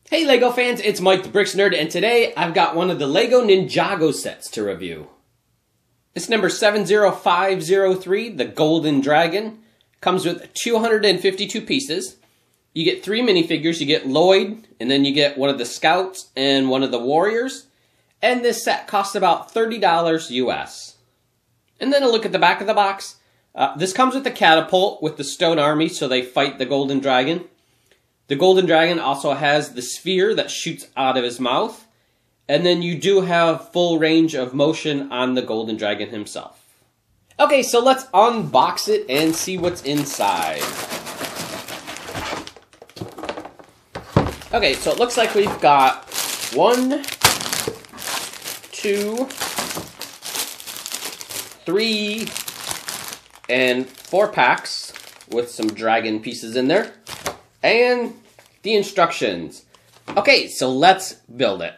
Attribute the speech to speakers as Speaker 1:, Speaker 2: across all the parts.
Speaker 1: Hey LEGO fans, it's Mike the BricksNerd, and today I've got one of the LEGO Ninjago sets to review. It's number 70503, the Golden Dragon. Comes with 252 pieces. You get 3 minifigures. You get Lloyd, and then you get one of the Scouts and one of the Warriors. And this set costs about $30 US. And then a look at the back of the box. This comes with the Catapult with the Stone Army, so they fight the Golden Dragon. The Golden Dragon also has the sphere that shoots out of his mouth. And then you do have full range of motion on the Golden Dragon himself. Okay, so let's unbox it and see what's inside. Okay, so it looks like we've got 1, 2, 3, and 4 packs with some dragon pieces in there. And the instructions. Okay, so let's build it.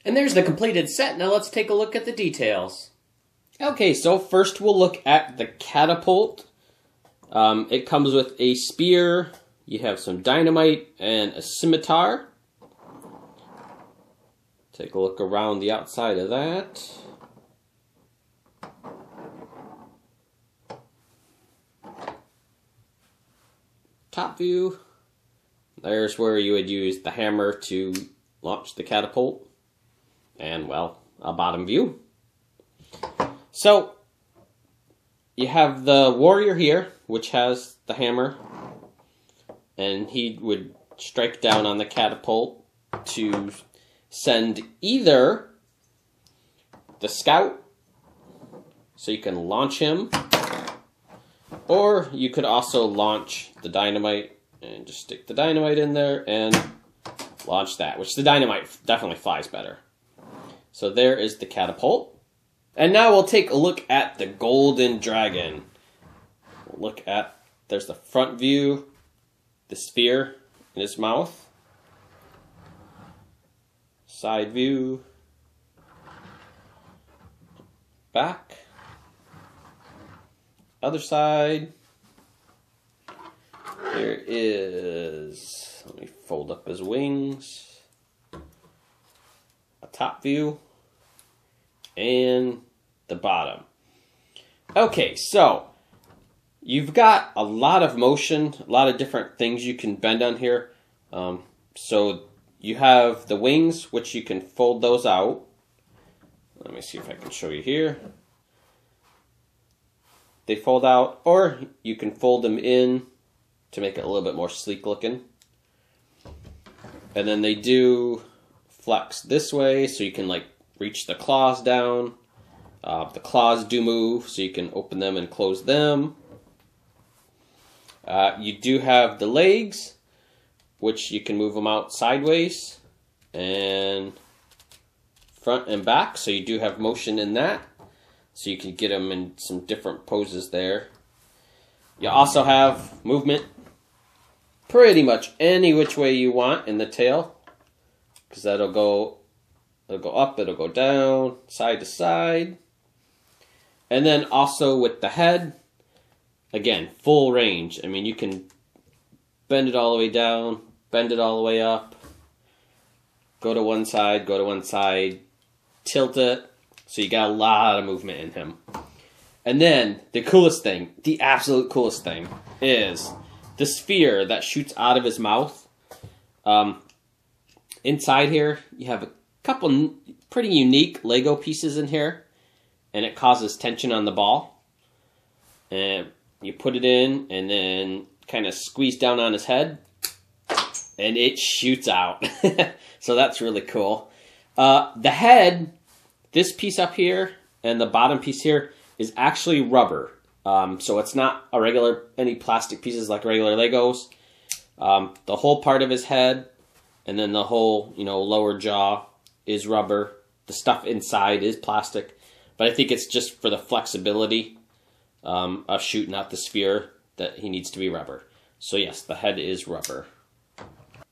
Speaker 1: And there's the completed set. Now let's take a look at the details. Okay, so first we'll look at the Catapult. It comes with a spear, you have some dynamite, and a scimitar. Take a look around the outside of that. Top view. There's where you would use the hammer to launch the catapult. And, well, a bottom view. So, you have the warrior here, which has the hammer. And he would strike down on the catapult to send either the scout, so you can launch him, or you could also launch the dynamite, and just stick the dynamite in there and launch that, which the dynamite definitely flies better. So there is the catapult. And now we'll take a look at the Golden Dragon. We'll look at, there's the front view, the sphere in his mouth. Side view. Back. Other side. Here is, let me fold up his wings. A top view, and the bottom. Okay, so you've got a lot of motion, a lot of different things you can bend on here. So you have the wings, which you can fold those out. Let me see if I can show you here. They fold out, or you can fold them in to make it a little bit more sleek looking. And then they do flex this way, so you can like reach the claws down. The claws do move, so you can open them and close them. You do have the legs, which you can move them out sideways and front and back, so you do have motion in that. So you can get them in some different poses there. You also have movement pretty much any which way you want in the tail, because it'll go up, it'll go down, side to side. And then also with the head, again, full range. I mean, you can bend it all the way down, bend it all the way up, go to one side, tilt it. So you got a lot of movement in him. And then the coolest thing, the absolute coolest thing, is the sphere that shoots out of his mouth. Inside here, you have a couple pretty unique Lego pieces in here, and it causes tension on the ball. And you put it in, and then kind of squeeze down on his head, and it shoots out. So that's really cool. The head, this piece up here, and the bottom piece here is actually rubber. So it's not any plastic pieces like regular Legos. The whole part of his head, and then the whole, lower jaw is rubber. The stuff inside is plastic. But I think it's just for the flexibility of shooting out the sphere that he needs to be rubber. So yes, the head is rubber.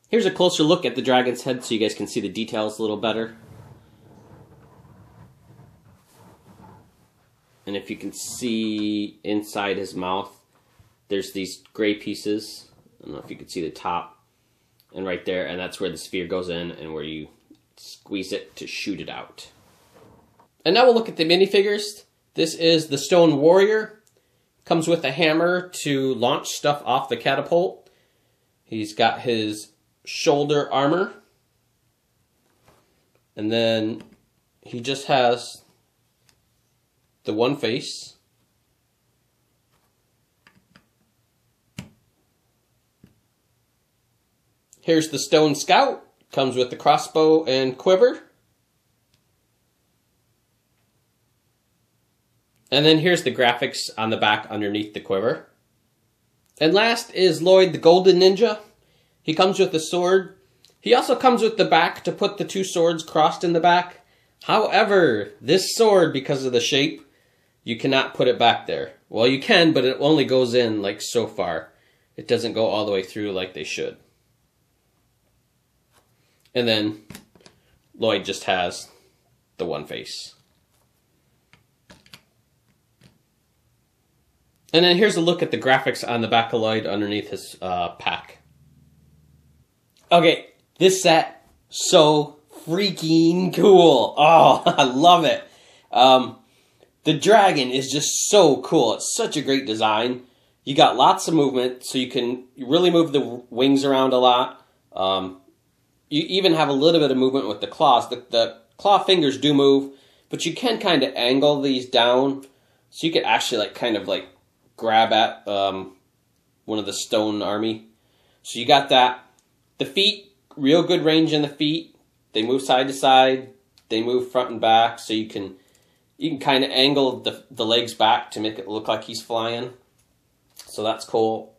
Speaker 1: Here's a closer look at the dragon's head so you guys can see the details a little better. And if you can see inside his mouth, there's these gray pieces. I don't know if you can see the top and right there, and that's where the sphere goes in and where you squeeze it to shoot it out. And now we'll look at the minifigures. This is the Stone Warrior. Comes with a hammer to launch stuff off the catapult. He's got his shoulder armor. And then he just has the one face. Here's the Stone Scout. Comes with the crossbow and quiver. And then here's the graphics on the back underneath the quiver. And last is Lloyd the Golden Ninja. He comes with a sword. He also comes with the back to put the two swords crossed in the back. However, this sword, because of the shape, you cannot put it back there. Well, you can, but it only goes in like so far. It doesn't go all the way through like they should. And then Lloyd just has the one face. And then here's a look at the graphics on the back of Lloyd underneath his pack. Okay, this set, so freaking cool. Oh, I love it. The dragon is just so cool. It's such a great design. You got lots of movement, so you can really move the wings around a lot. You even have a little bit of movement with the claws. The claw fingers do move, but you can kind of angle these down, so you could actually grab at one of the stone army. So you got that. The feet, real good range in the feet. They move side to side. They move front and back, so you can kind of angle the legs back to make it look like he's flying. So that's cool.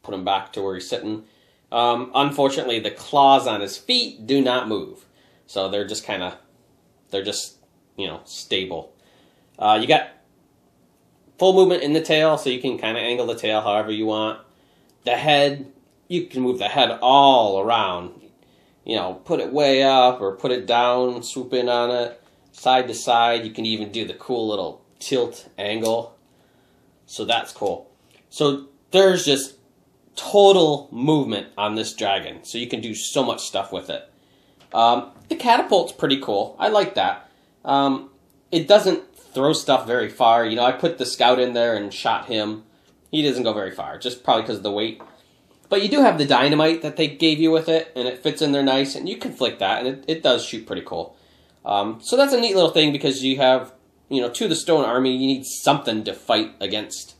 Speaker 1: Put him back to where he's sitting. Unfortunately, the claws on his feet do not move. So they're just stable. You got full movement in the tail, so you can kind of angle the tail however you want. The head, you can move the head all around. Put it way up or put it down, swoop in on it, side to side. You can even do the cool little tilt angle. So that's cool. So there's just total movement on this dragon. So you can do so much stuff with it. The catapult's pretty cool. I like that. It doesn't throw stuff very far. I put the scout in there and shot him. He doesn't go very far, just probably because of the weight. But you do have the dynamite that they gave you with it, and it fits in there nice, and you can flick that, and it does shoot pretty cool. So that's a neat little thing, because you have, to the stone army, you need something to fight against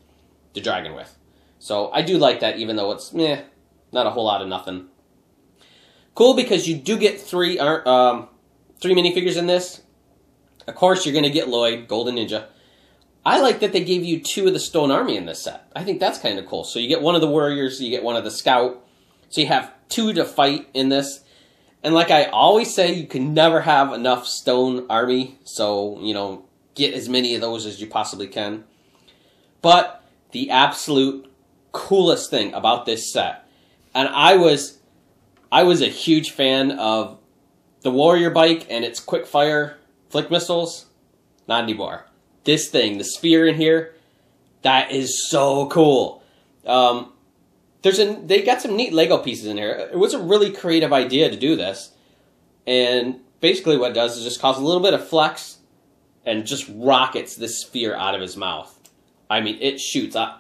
Speaker 1: the dragon with. So I do like that, even though it's, not a whole lot of nothing. Cool, because you do get three minifigures in this. Of course, you're going to get Lloyd, Golden Ninja. I like that they gave you 2 of the Stone Army in this set. I think that's kind of cool. So you get one of the Warriors, you get one of the Scout. So you have 2 to fight in this. And like I always say, you can never have enough Stone Army. So, get as many of those as you possibly can. But the absolute coolest thing about this set. And I was a huge fan of the Warrior Bike and its quick fire flick missiles. Not anymore. This thing, the sphere in here, that is so cool. They got some neat Lego pieces in here. It was a really creative idea to do this. And basically what it does is just cause a little bit of flex and just rockets this sphere out of his mouth. I mean, it shoots. I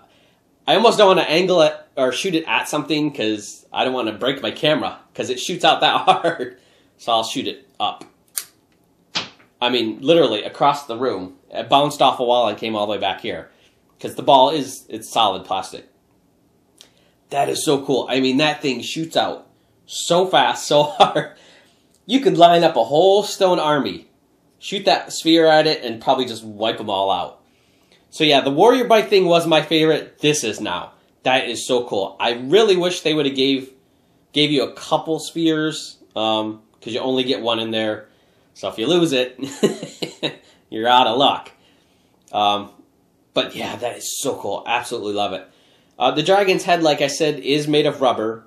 Speaker 1: almost don't want to angle it or shoot it at something because I don't want to break my camera because it shoots out that hard. So I'll shoot it up. I mean, literally across the room. It bounced off a wall and came all the way back here. Because the ball it's solid plastic. That is so cool. I mean, that thing shoots out so fast, so hard. You could line up a whole stone army, shoot that sphere at it, and probably just wipe them all out. So yeah, the Warrior Bike thing was my favorite. This is now. That is so cool. I really wish they would have gave you a couple spheres, because you only get one in there. So if you lose it, you're out of luck. But yeah, that is so cool. Absolutely love it. The dragon's head, like I said, is made of rubber.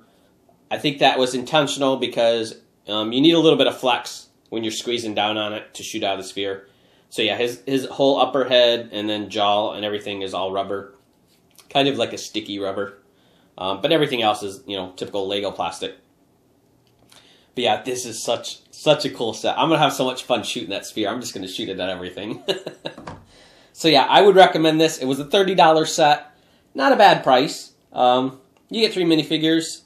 Speaker 1: I think that was intentional because you need a little bit of flex when you're squeezing down on it to shoot out of the sphere. So yeah, his whole upper head and then jaw and everything is all rubber. Kind of like a sticky rubber. But everything else is, typical Lego plastic. But yeah, this is such a cool set. I'm going to have so much fun shooting that sphere. I'm just going to shoot it at everything. So yeah, I would recommend this. It was a $30 set. Not a bad price. You get 3 minifigures,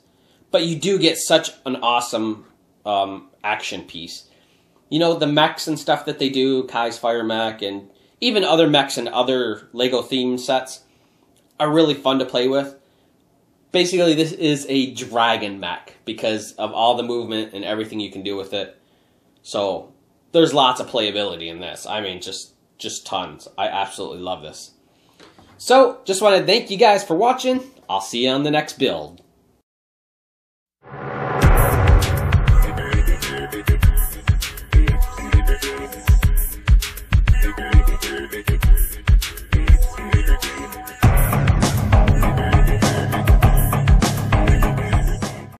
Speaker 1: but you do get such an awesome action piece. The mechs and stuff that they do, Kai's Fire Mech, and even other mechs and other Lego themed sets are really fun to play with. Basically, this is a dragon mech because of all the movement and everything you can do with it. So there's lots of playability in this. I mean, just tons. I absolutely love this. So, just want to thank you guys for watching. I'll see you on the next build.